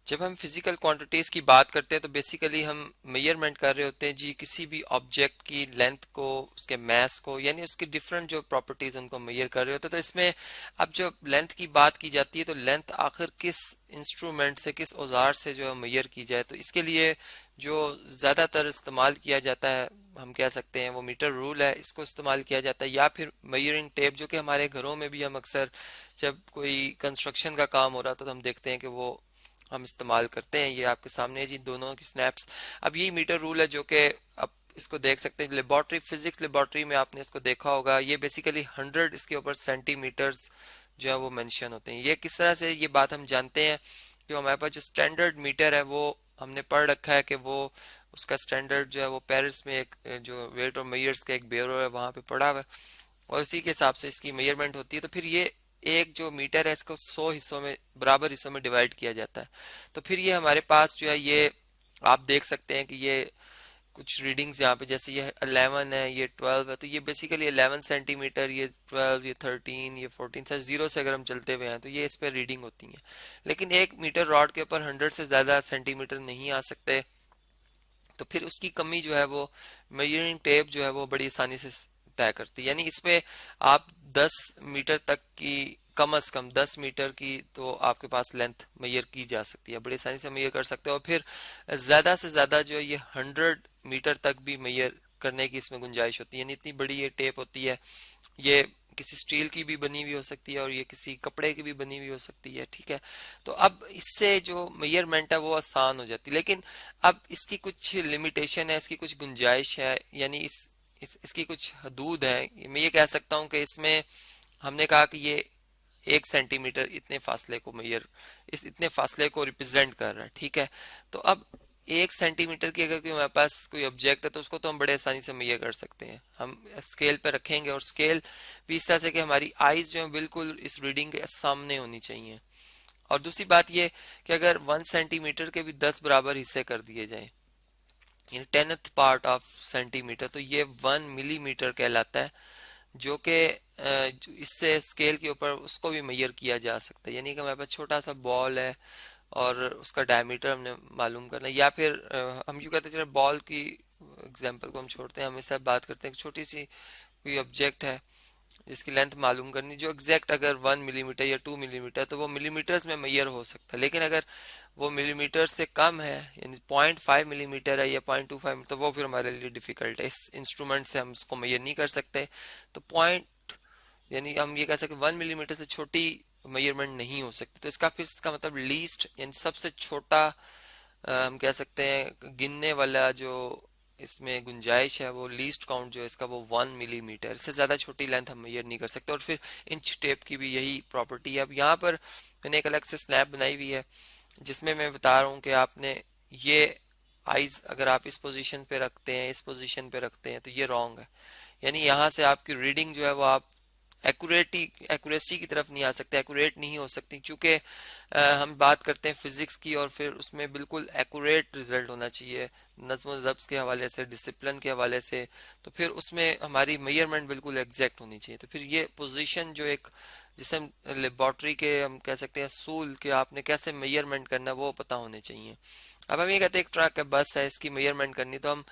जब हम physical quantities की बात करते हैं तो बेसिकली हम मेजरमेंट कर रहे होते हैं जी किसी भी ऑब्जेक्ट की लेंथ को, उसके मास को, यानी उसकी डिफरेंट जो प्रॉपर्टीज उनको मेजर कर रहे होते हैं। तो इसमें अब जब लेंथ की बात की जाती है तो लेंथ आखिर किस इंस्ट्रूमेंट से, किस औजार से जो है मेजर की जाए, तो इसके लिए जो ज़्यादातर इस्तेमाल किया जाता है हम कह सकते हैं वो मीटर रूल है, इसको इस्तेमाल किया जाता है, या फिर मेजरिंग टेप जो कि हमारे घरों में भी हम अक्सर जब कोई कंस्ट्रक्शन का काम हो रहा था तो हम देखते हैं कि वो हम इस्तेमाल करते हैं। ये आपके सामने है जी दोनों की स्नैप्स। अब यही मीटर रूल है जो कि अब इसको देख सकते हैं लेबोरेटरी, फिजिक्स लेबोरेटरी में आपने इसको देखा होगा। ये बेसिकली 100 इसके ऊपर सेंटीमीटर्स जो है वो मेंशन होते हैं। ये किस तरह से ये बात हम जानते हैं कि हमारे पास जो स्टैंडर्ड मीटर है वो हमने पढ़ रखा है कि वो उसका स्टैंडर्ड जो है वो पेरिस में एक जो वेट और मेजर्स का एक ब्यूरो है वहाँ पे पड़ा हुआ है, और उसी के हिसाब से इसकी मेजरमेंट होती है। तो फिर ये एक जो मीटर है इसको 100 हिस्सों में, बराबर हिस्सों में डिवाइड किया जाता है। तो फिर ये हमारे पास जो है ये आप देख सकते हैं कि ये कुछ रीडिंग्स यहाँ पे, जैसे ये 11 है, ये 12 है, तो ये बेसिकली 11 सेंटीमीटर, ये 12, ये 13, ये 14, सर जीरो से अगर हम चलते हुए हैं तो ये इस पर रीडिंग होती है। लेकिन एक मीटर रॉड के ऊपर 100 से ज़्यादा सेंटीमीटर नहीं आ सकते, तो फिर उसकी कमी जो है वो मेजरिंग टेप जो है वो बड़ी आसानी से तय करती है। यानी इस पे आप 10 मीटर तक की, कम से कम 10 मीटर की तो आपके पास लेंथ मेजर की जा सकती है, बड़ी आसानी से मेजर कर सकते हो। और फिर ज़्यादा से ज़्यादा जो है ये 100 मीटर तक भी मेजर करने की इसमें गुंजाइश होती है। यानी इतनी बड़ी ये टेप होती है, ये किसी स्टील की भी बनी हुई हो सकती है और ये किसी कपड़े की भी बनी हुई हो सकती है, ठीक है। तो अब इससे जो मेजरमेंट है वो आसान हो जाती है, लेकिन अब इसकी कुछ लिमिटेशन है, इसकी कुछ गुंजाइश है, यानी इसकी कुछ हदूद है। मैं ये कह सकता हूँ कि इसमें हमने कहा कि ये 1 सेंटीमीटर इतने फासले को मेजर, इस इतने फासले को रिप्रेजेंट कर रहा है, ठीक है। तो अब 1 सेंटीमीटर की अगर कोई हमारे पास कोई ऑब्जेक्ट है तो उसको तो हम बड़े आसानी से मेजर कर सकते हैं। हम स्केल पे रखेंगे और स्केल भी इस तरह से कि हमारी आईज जो है बिल्कुल इस रीडिंग के सामने होनी चाहिए। और दूसरी बात ये कि अगर 1 सेंटीमीटर के भी 10 बराबर हिस्से कर दिए जाए, यानी 10th पार्ट ऑफ सेंटीमीटर, तो ये 1 मिलीमीटर कहलाता है, जो कि इससे स्केल के ऊपर उसको भी मेजर किया जा सकता है। यानी कि हमारे पास छोटा सा बॉल है और उसका डायमीटर हमने मालूम करना है, या फिर हम यूँ कहते चले बॉल की एग्जांपल को हम छोड़ते हैं, हम इससे बात करते हैं कि छोटी सी कोई ऑब्जेक्ट है जिसकी लेंथ मालूम करनी, जो एग्जैक्ट अगर 1 मिलीमीटर या 2 मिलीमीटर तो वो मिलीमीटर्स में मेजर हो सकता है। लेकिन अगर वो मिलीमीटर से कम है, यानी 0.5 मिलीमीटर है या 0.25, तो वो फिर हमारे लिए डिफिकल्ट है, इस इंस्ट्रूमेंट से हम उसको मेजर नहीं कर सकते। तो पॉइंट, यानी हम ये कह सकते 1 मिलीमीटर से छोटी मेजरमेंट नहीं हो सकती। तो इसका फिर इसका मतलब लीस्ट, यानी सबसे छोटा हम कह सकते हैं गिनने वाला जो इसमें गुंजाइश है, वो लीस्ट काउंट जो है इसका वो 1 मिलीमीटर, इससे ज़्यादा छोटी लेंथ हम मेजर नहीं कर सकते। और फिर इंच टेप की भी यही प्रॉपर्टी है। अब यहाँ पर मैंने एक अलग से स्नैप बनाई हुई है जिसमें मैं बता रहा हूँ कि आपने ये आइज अगर आप इस पोजीशन पे रखते हैं, इस पोजीशन पे रखते हैं, तो ये रॉन्ग है। यानी यहाँ से आपकी रीडिंग जो है वो आप एक्यूरेसी की तरफ नहीं आ सकते, एक्यूरेट नहीं हो सकती, क्योंकि हम बात करते हैं फिजिक्स की और फिर उसमें बिल्कुल एक्यूरेट रिजल्ट होना चाहिए नज़्म ज़ब्त के हवाले से, डिसिप्लिन के हवाले से। तो फिर उसमें हमारी मेजरमेंट बिल्कुल एग्जैक्ट होनी चाहिए। तो फिर ये पोजीशन जो एक, जिसे हम लेबॉर्ट्री के हम कह सकते हैं असूल के आपने कैसे मेजरमेंट करना है वो पता होने चाहिए। अब हम ये कहते हैं एक ट्रक है, बस है, इसकी मेजरमेंट करनी, तो हम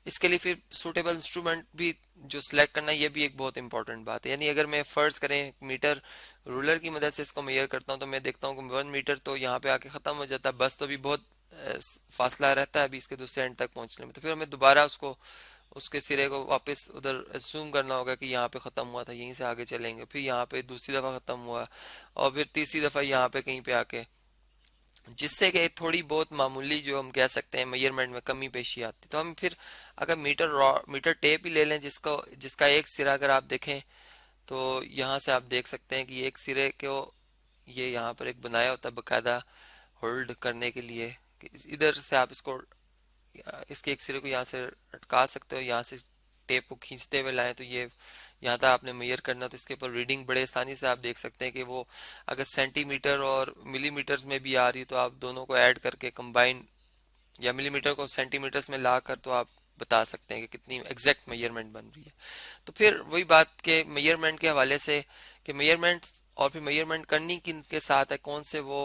इसके लिए फिर सूटेबल इंस्ट्रूमेंट भी जो सिलेक्ट करना है, ये भी एक बहुत इंपॉर्टेंट बात है। यानी अगर मैं फर्ज करें मीटर रूलर की मदद से इसको मेजर करता हूँ तो मैं देखता हूँ कि 1 मीटर तो यहाँ पे आके ख़त्म हो जाता है, बस तो भी बहुत फासला रहता है अभी इसके दूसरे एंड तक पहुँचने में। तो फिर हमें दोबारा उसको, उसके सिरे को वापस उधर असूम करना होगा कि यहाँ पे ख़त्म हुआ था, यहीं से आगे चलेंगे, फिर यहाँ पे दूसरी दफ़ा ख़त्म हुआ और फिर तीसरी दफ़ा यहाँ पे कहीं पे आके, जिससे कि थोड़ी बहुत मामूली जो हम कह सकते हैं मेजरमेंट में कमी पेशी आती। तो हम फिर अगर मीटर टेप ही ले लें जिसका एक सिरा अगर आप देखें तो यहाँ से आप देख सकते हैं कि एक सिरे को ये यहाँ पर एक बनाया होता है बाकायदा होल्ड करने के लिए, कि इधर से आप इसको, इसके एक सिरे को यहाँ से अटका सकते हो, यहाँ से टेप को खींचते हुए लाएं तो ये यहाँ तक आपने मेजर करना, तो इसके ऊपर रीडिंग बड़े आसानी से आप देख सकते हैं कि वो अगर सेंटीमीटर और मिलीमीटर्स में भी आ रही तो आप दोनों को ऐड करके कंबाइन, या मिलीमीटर को सेंटीमीटर्स में ला कर तो आप बता सकते हैं कि कितनी एग्जैक्ट मेजरमेंट बन रही है। तो फिर वही बात के मेजरमेंट के हवाले से कि मेजरमेंट और फिर मेजरमेंट करनी किन के साथ है, कौन से वो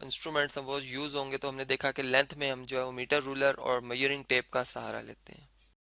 इंस्ट्रूमेंट्स हैं वो यूज़ होंगे, तो हमने देखा कि लेंथ में हम जो है वो मीटर रूलर और मेजरिंग टेप का सहारा लेते हैं।